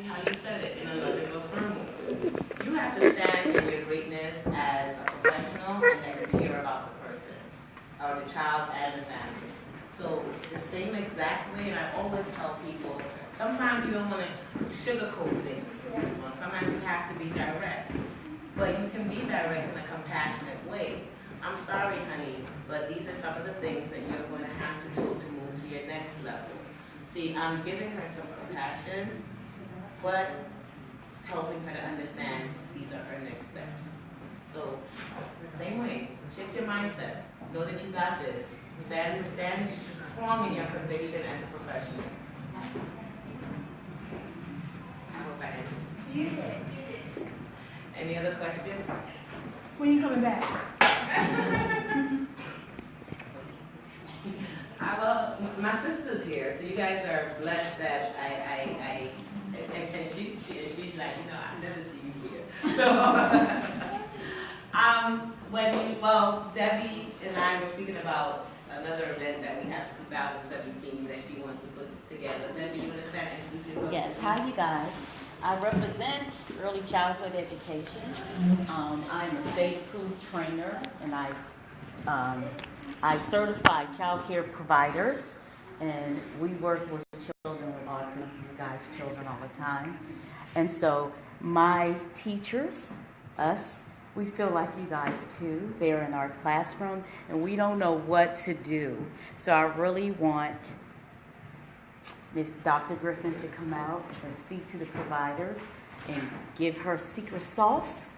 how you said it, in a loving affirming. You have to stand in your greatness as a professional and then care about the person, or the child and the family. So the same exact way, and I always tell people, sometimes you don't want to sugarcoat things for people. Sometimes you have to be direct. But you can be direct in a compassionate way. I'm sorry, honey, but these are some of the things that you're going to have to do to move to your next level. See, I'm giving her some compassion, but helping her to understand these are her next steps. So, same way, shift your mindset. Know that you got this. Stand strong in your conviction as a professional. I hope I answered. You did. Any other questions? When are you coming back? Well, my sister's here, so you guys are blessed that and she's like, you know, I never see you here. So, Debbie and I were speaking about another event that we have in 2017 that she wants to put together. Debbie, you want to stand and introduce yourself? Yes, hi you guys. I represent early childhood education. I'm a state-approved trainer, and I certify child care providers, and we work with children with autism, you guys' children all the time. And so my teachers, us, we feel like you guys too. They're in our classroom, and we don't know what to do. So I really want Ms. Dr. Griffin to come out and speak to the providers and give her secret sauce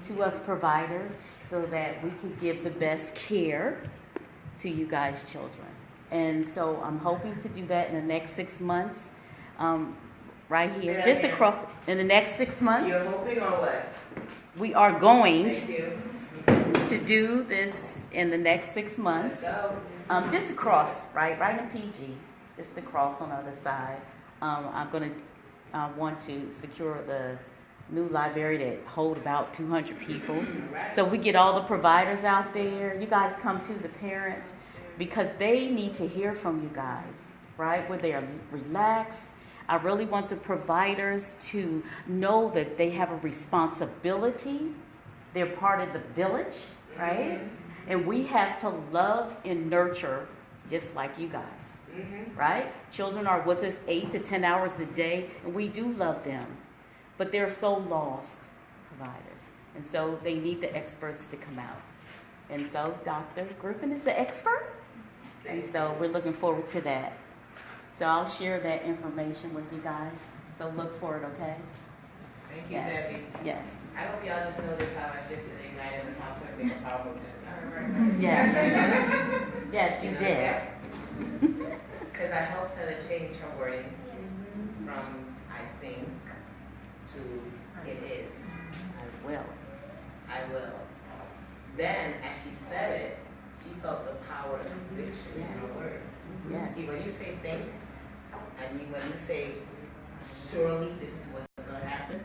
to us providers so that we can give the best care to you guys' children. And so I'm hoping to do that in the next 6 months, right here, just across, in the next 6 months. You're hoping or what? We are going to do this in the next 6 months. Just across, right in PG. Just the cross on the other side. I'm going to want to secure the new library that hold about 200 people. So we get all the providers out there. You guys come to the parents because they need to hear from you guys, right? Where they are relaxed. I really want the providers to know that they have a responsibility. They're part of the village, right? And we have to love and nurture just like you guys. Right? Children are with us 8 to 10 hours a day, and we do love them. But they're so lost, providers. And so they need the experts to come out. And so Dr. Griffin is the expert. And so we're looking forward to that. So I'll share that information with you guys. So look for it, okay? Thank you, Debbie. Yes. I hope y'all just notice how I shifted the ignite and how to make a power movement. Yes. Yes, you did. Because I helped her to change her wording from I think to it is. I will. I will. Then, as she said it, she felt the power of conviction in her words. Yes. See, when you say think, and when you say surely this is what's going to happen,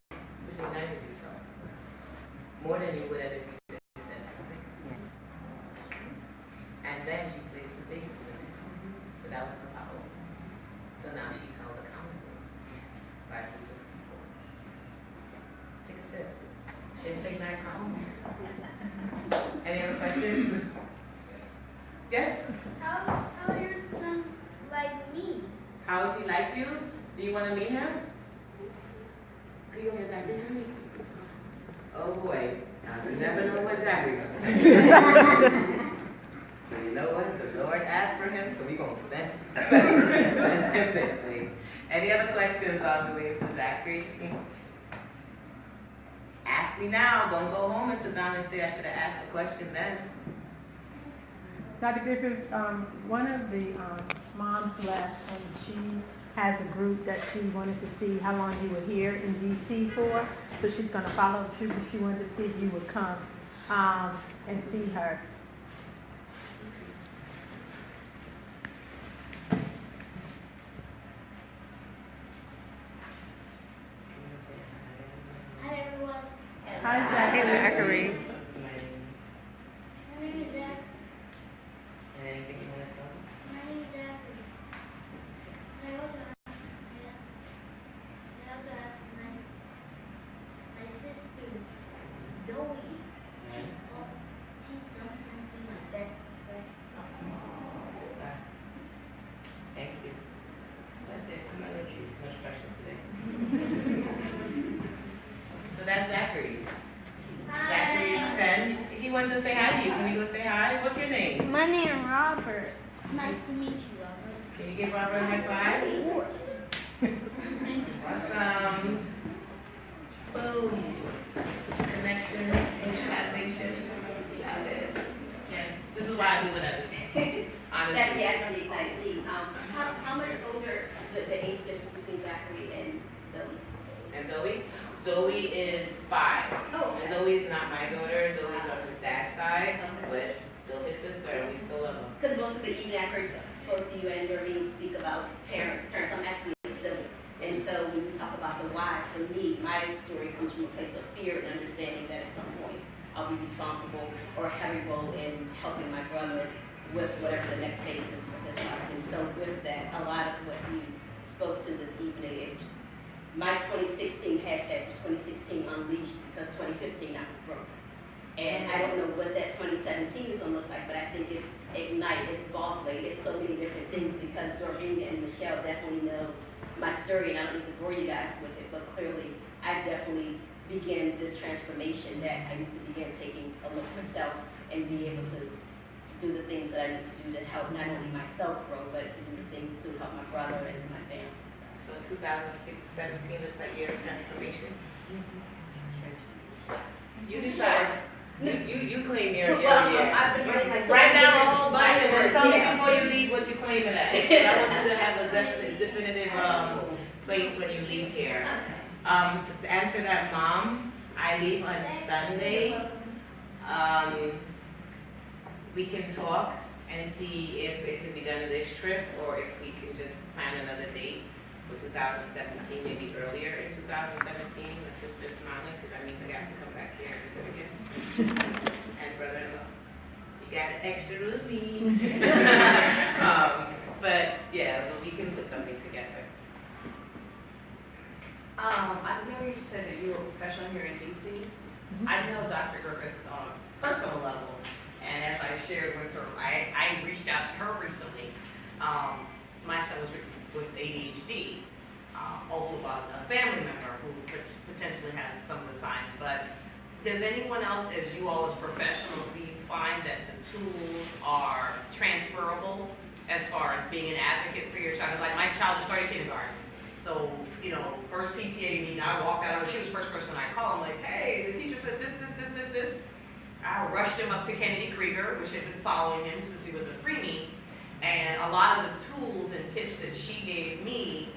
this ignited you so. More than you would have if you just said I think. Yes. And then she placed the faith in it. So that was her power. So now she's held accountable by a group of people. Take a sip. Shift the ignite home. Any other questions? Yes? How are your son like me? How is he like you? Do you want to meet him? Do you want to Zachary to meet? Oh boy. Now, you never know what Zachary gonna say. But you know what? The Lord asked for him, so we're going to send him this week. Any other questions on the way for Zachary? Ask me now. Don't go home and sit down and say I should have asked the question then. Dr. Griffin, one of the moms left, and she has a group that she wanted to see how long you were here in D.C. for. So she's going to follow through, but she wanted to see if you would come and see her. Hi everyone. Hi, Zachary. Zachary. My name is Zach. Anything you want to tell me? My name is Zachary. And I also have That's Zachary. Zachary's 10. He wants to say hi to you. Can you go say hi? What's your name? My name is Robert. Nice to meet you, Robert. Can you give Robert a high five? Awesome. Boom. Connection, socialization. Love it. Yes. This is why I do what I do. Honestly. Zachary, actually, nice to meet you. How much older the age difference between Zachary and Zoe? And Zoe? Zoe is 5. Oh, And Zoe is not my daughter. Zoe's on his dad's side, Okay. but still his sister, and we still love him. because most of the evening I heard both you and Doreen speak about parents. I'm actually a Zoe. And so when we talk about the why, for me, my story comes from a place of fear and understanding that at some point I'll be responsible or have a role in helping my brother with whatever the next phase is for his life. And so with that, a lot of what you spoke to this evening, my 2016 hashtag was 2016 Unleashed because 2015 I was broke. And I don't know what that 2017 is going to look like, but I think it's Ignite, it's Boss Lady, it's so many different things because Georgina and Michelle definitely know my story, and I don't need to bore you guys with it, but clearly I definitely began this transformation that I need to begin taking a look myself and be able to do the things that I need to do to help not only myself grow, but to do the things to help my brother and my family. So 2006-17 is a year of transformation. You decide. You claim your year. I've been writing myself. Write down a whole bunch and then tell me Yeah. before you leave what you claim it at. I want you to have a definitive place when you leave here. To answer that, Mom, I leave on Sunday. We can talk and see if it can be done this trip or if we can just plan another date for 2017, maybe earlier in 2017. My sister's smiling because that means I got to come back here and visit again. And brother-in-law, you got an extra routine. But yeah, we can put something together. I know you said that you were a professional here in DC. I know Dr. Griffith on a personal level, and as I shared with her, I reached out to her recently. My son was with ADHD, also about a family member who potentially has some of the signs. But does anyone else, as you all as professionals, do you find that the tools are transferable as far as being an advocate for your child? Like my child just started kindergarten. So, first PTA meeting, I walked out, she was the first person I called. I'm like, hey, the teacher said this. I rushed him up to Kennedy Krieger, which had been following him since he was a preemie. And a lot of the tools and tips that she gave me,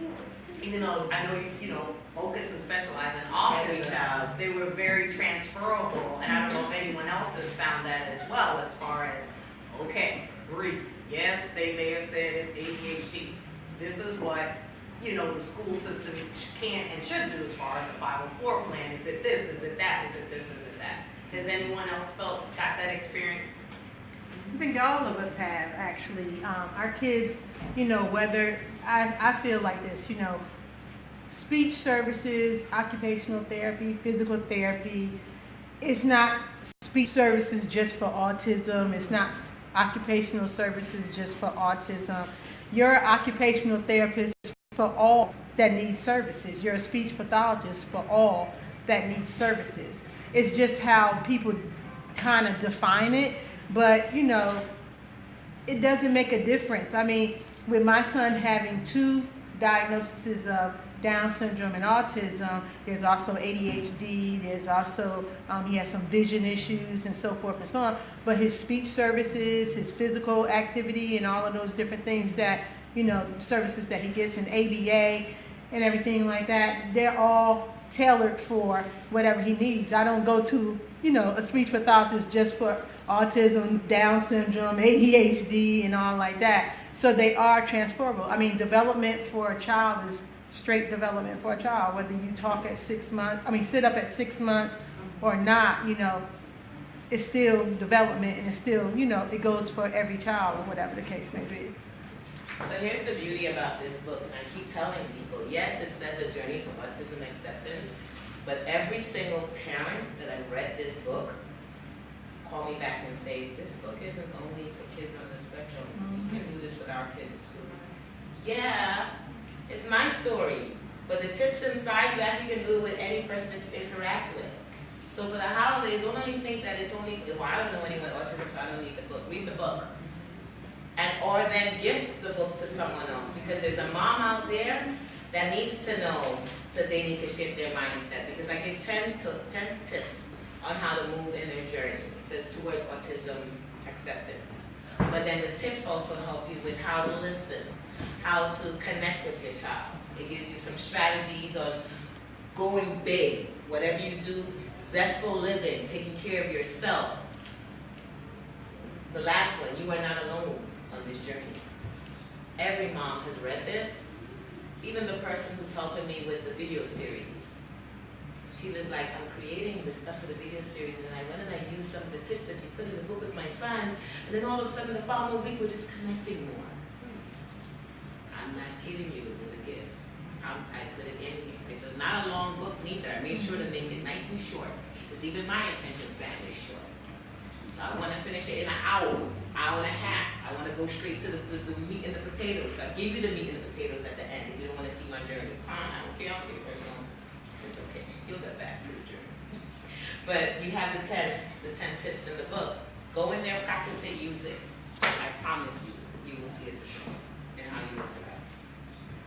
even though I know you focus and specialize in autism, they were very transferable. And I don't know if anyone else has found that as well, as far as, okay, breathe. Yes, they may have said it's ADHD. This is what the school system can and should do as far as a 504 plan. Is it this? Is it that? Is it this? Is it that? Has anyone else got that experience? I think all of us have, actually. Our kids, whether, I feel like this, speech services, occupational therapy, physical therapy, it's not speech services just for autism, it's not occupational services just for autism. You're an occupational therapist for all that need services. You're a speech pathologist for all that need services. It's just how people kind of define it, but it doesn't make a difference. I mean, with my son having 2 diagnoses of Down syndrome and autism, there's also ADHD, there's also, he has some vision issues and so forth and so on, but his speech services, his physical activity and all of those different things that, services that he gets in ABA and everything like that, they're all tailored for whatever he needs. I don't go to, a speech pathologist just for autism, Down syndrome, ADHD, and all like that. So they are transferable. I mean, development for a child is straight development for a child, whether you talk at 6 months, sit up at 6 months or not, it's still development and it's still, it goes for every child or whatever the case may be. So here's the beauty about this book, and I keep telling people, yes, it says a journey to autism acceptance, but every single parent that I read this book call me back and say, this book isn't only for kids on the spectrum. You can do this with our kids too. Yeah, it's my story. But the tips inside, you actually can do it with any person that you interact with. So for the holidays, don't only think that it's only, well, I don't know anyone with autism, so I don't need the book. Read the book. And, or then gift the book to someone else, because there's a mom out there that needs to know that they need to shift their mindset, because I give 10 tips on how to move in their journey. It says towards autism acceptance. But then the tips also help you with how to listen, how to connect with your child. It gives you some strategies on going big, whatever you do, zestful living, taking care of yourself. The last one, you are not alone on this journey. Every mom has read this. Even the person who's helping me with the video series. She was like, I'm creating this stuff for the video series, and when did I use some of the tips that you put in the book with my son? And then all of a sudden, the following week, we're just connecting more. I'm not giving you it as a gift. I put it in here. It's not a long book neither. I made sure to make it nice and short, because even my attention span is short. So I want to finish it in an hour and a half. I want to go straight to the meat and the potatoes. So I give you the meat and the potatoes at the end. If you don't want to see my journey, fine, I don't care. I'll take it personal. It's okay. You'll get back to the journey. But you have the 10 tips in the book. Go in there, practice it, use it. I promise you, you will see a difference in how you interact.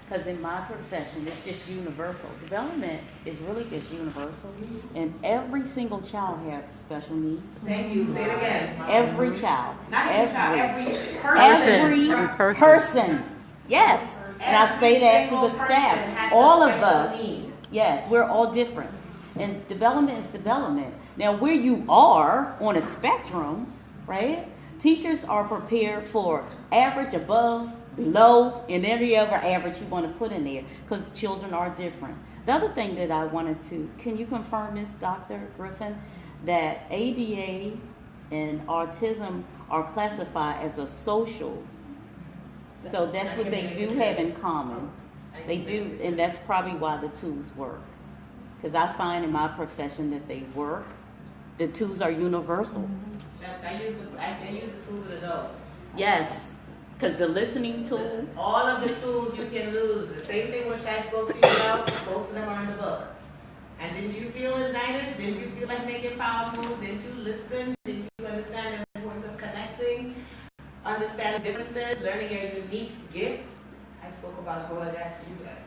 Because in my profession, it's just universal. Development is really just universal. And every single child has special needs. Thank you. Say it again. Every child. Not even child, Every person. Yes. And I say that to the staff. All of us. Yes, we're all different. And development is development. Now, where you are on a spectrum, right? Teachers are prepared for average, above, below, and every other average you want to put in there, because children are different. The other thing that I wanted to, can you confirm, Ms. Dr. Griffin, that ADA and autism are classified as a social, so that's what they do have in common. They do, and that's probably why the tools work. Because I find in my profession that they work. The tools are universal. Shucks, I use the tools with adults. Yes, because the listening tool. All of the tools you can lose. The same thing which I spoke to you about, most of them are in the book. And didn't you feel indicted? Didn't you feel like making power moves? Didn't you listen? Didn't you understand the importance of connecting? Understand differences, learning your unique gift? I spoke about all of that to you guys.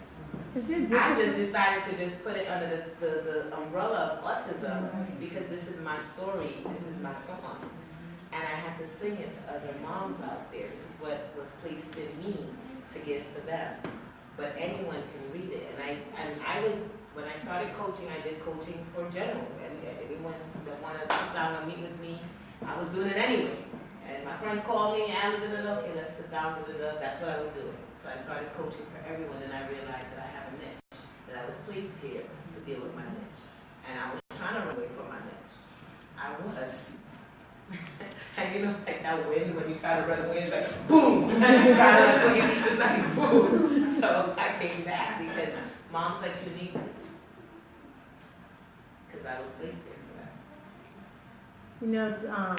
I just decided to just put it under the umbrella of autism because this is my story, this is my song. And I had to sing it to other moms out there. This is what was placed in me to give to them. But anyone can read it. And I was, when I started coaching, I did coaching for general. And anyone that wanted to sit down and meet with me, I was doing it anyway. And my friends called me, okay, let's sit down, that's what I was doing. So I started coaching for everyone, and I realized that I have a niche, that I was placed here to deal with my niche. And I was trying to run away from my niche. I was. And you know, like that wind, when you try to run away, it's like, boom! And you try to run away, it's like, boom! So I came back because mom's like unique. Because I was placed there for that. You know,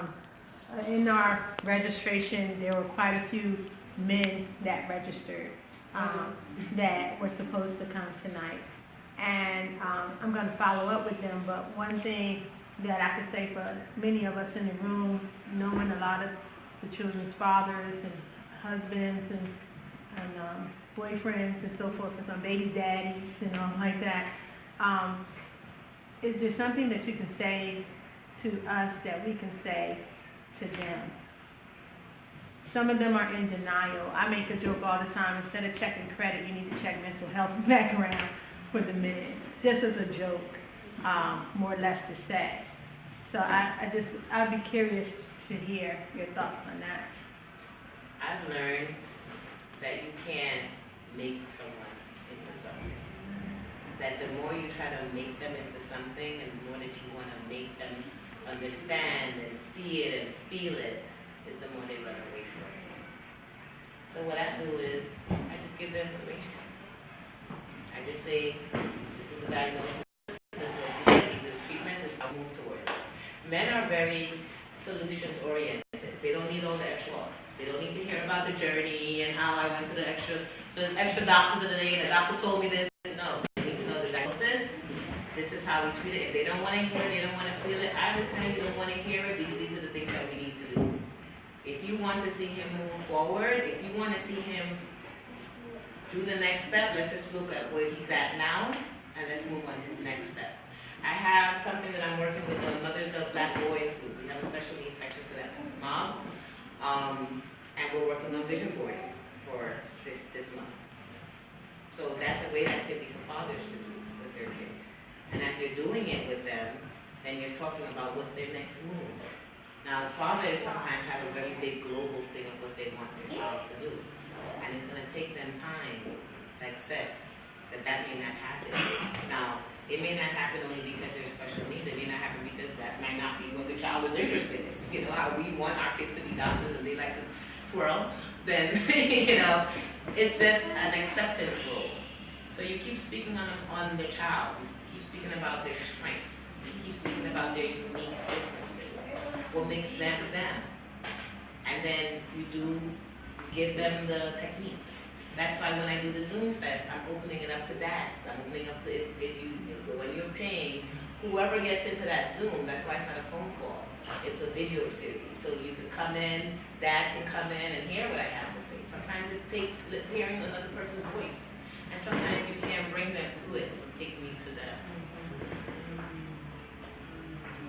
in our registration, there were quite a few men that registered that were supposed to come tonight. And I'm going to follow up with them, but one thing that I could say for many of us in the room, knowing a lot of the children's fathers and husbands and boyfriends and so forth, and some baby daddies and all like that, is there something that you can say to us that we can say to them? Some of them are in denial. I make a joke all the time, instead of checking credit, you need to check mental health background for the men, just as a joke, more or less to say. So I'd be curious to hear your thoughts on that. I've learned that you can't make someone into something. That the more you try to make them into something, and the more that you want to make them understand and see it and feel it, is the more they run away from it. So what I do is, I just give them information. I just say, this is a diagnosis, this is these are the treatments, this is how I move towards it. Men are very solutions oriented. They don't need all the extra. They don't need to hear about the journey and how I went to the extra doctor today and the doctor told me this. No, how we treat it. If they don't want to hear it, they don't want to feel it, I understand you don't want to hear it. These are the things that we need to do. If you want to see him move forward, if you want to see him do the next step, let's just look at where he's at now, and let's move on to his next step. I have something that I'm working with the Mothers of Black Boys group. We have a special needs section for that mob, and we're working on vision boarding for this month. So that's a great activity for fathers to do with their kids. And as you're doing it with them, then you're talking about what's their next move. Now, fathers sometimes have a very big global thing of what they want their child to do. And it's going to take them time to accept that that may not happen. Now, it may not happen only because there's special needs. It may not happen because that might not be what the child is interested in. You know, how we want our kids to be doctors and they like to twirl, then, you know, it's just an acceptance role. So you keep speaking on the child. You keep speaking about their strengths. You keep speaking about their unique differences. What makes them them. And then you do give them the techniques. That's why when I do the Zoom Fest, I'm opening it up to dads. I'm opening up to, when you're paying, whoever gets into that Zoom, that's why it's not a phone call. It's a video series. So you can come in, dad can come in and hear what I have to say. Sometimes it takes hearing another person's voice. And sometimes you can't bring them to it, so take me to them.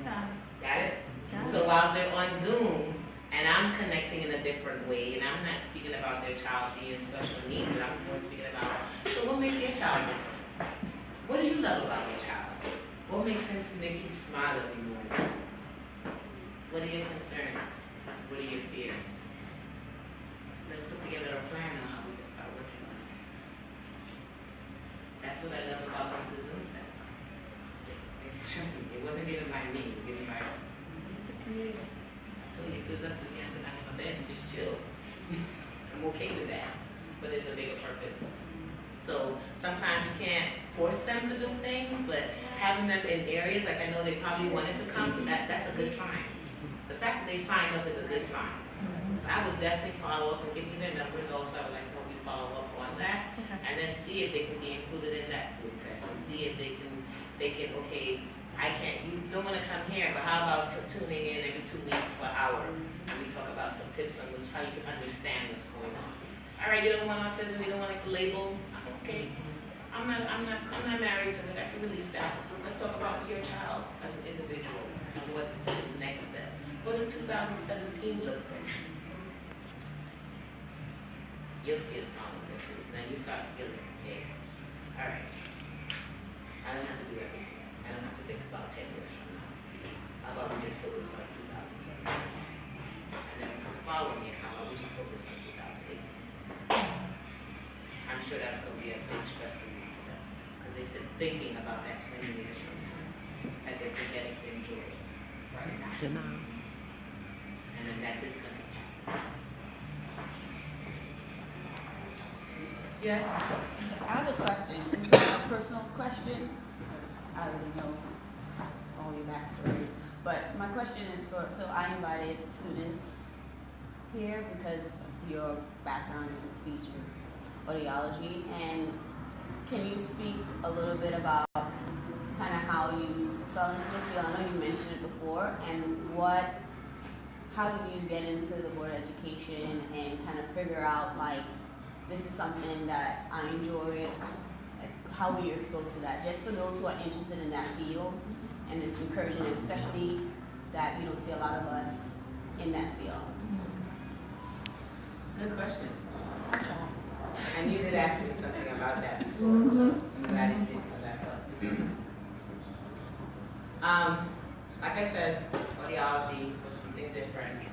Yeah. Got it? Yeah. So while they're on Zoom, and I'm connecting in a different way, and I'm not speaking about their child being special needs, but I'm more speaking about, so what makes your child different? What do you love about your child? What makes him make you smile every morning? What are your concerns? What are your fears? Let's put together a plan on how we can start working on it. That's what I love about the Zoom Fest. Trust me, it wasn't given by me, it was given by the creator. So it was up to me, I said, I'm in my bed and just chill. I'm okay with that, but there's a bigger purpose. So sometimes you can't force them to do things, but having them in areas, like I know they probably wanted to come, so that's a good sign. The fact that they signed up is a good sign. So I would definitely follow up and give you their numbers also. I would like to help you follow up on that, and then see if they can be included in that too, and see if they can, okay, you don't want to come here, but how about tuning in every 2 weeks for an hour? And we talk about some tips on how you can understand what's going on. All right, you don't want autism, you don't want to label. Okay, I'm not married to it. I can release that. Let's talk about your child as an individual and what's his next step. What does 2017 look like? You'll see a small difference, then you start feeling okay. All right, I don't have to do everything. I don't have to think about 10 years from now. How about we just focus on 2017? And then the following year, how about we just focus on 2018? I'm sure that's going to be a big stress relief for them. Because they sit thinking about that 20 years from now. And they're forgetting to enjoy it right now. And then that disconnect happens. Yes? I have a question. It's not a personal question. I already know all your backstory. But my question is so I invited students here because of your background in speech and audiology. And can you speak a little bit about kind of how you fell into the field? I know you mentioned it before. And how did you get into the board education and kind of figure out, like, this is something that I enjoy? How were you exposed to that? Just for those who are interested in that field, and it's encouraging, and especially that you don't see a lot of us in that field. Good question. And you did ask me something about that before, so I'm glad you did come back up. Like I said, audiology was something different.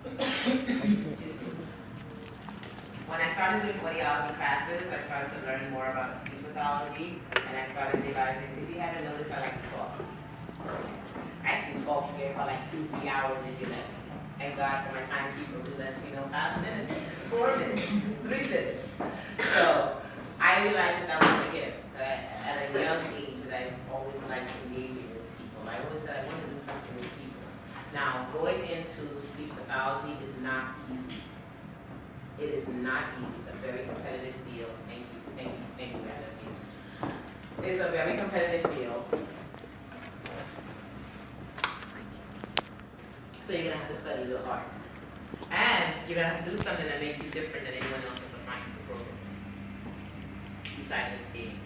Excuse me. When I started doing audiology classes, I started to learn more about speech pathology, and I started realizing, if you haven't noticed, I like to talk. I can talk here for like 2-3 hours if you let me. Thank God for my timekeeper who lets me know 5 minutes, 4 minutes, 3 minutes. So I realized that that was a gift. That at a young age, that I've always liked engaging with people. I always said I want to do something with people. Now, going into speech pathology is not easy. It is not easy. It's a very competitive field. Thank you, I love you. it's a very competitive field. So you're gonna have to study real hard. And you're gonna have to do something that makes you different than anyone else that's applying to the program. Besides just being.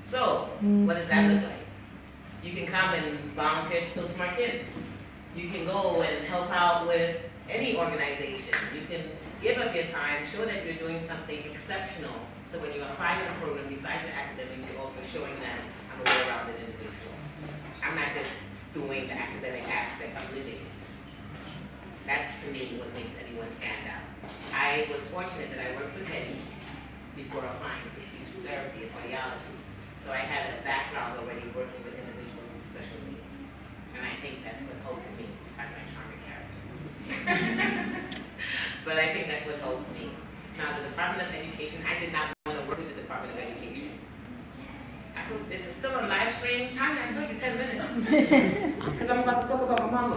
So, what does that look like? You can come and volunteer to Still Smart Kids. You can go and help out with any organization. You can give up your time, show that you're doing something exceptional. So when you apply to the program, besides your academics, you're also showing that I'm a well-rounded individual. I'm not just doing the academic aspect, I'm living it. That's, to me, what makes anyone stand out. I was fortunate that I worked with Hetty before applying to speech therapy and audiology. So I had a background already working with individuals with special needs. And I think that's what holds me, besides my charming character. But I think that's what holds me. Now, the Department of Education, I did not want to work with the Department of Education. I hope this is still a live stream. Tanya, I told you 10 minutes. Because I'm about to talk about my mama.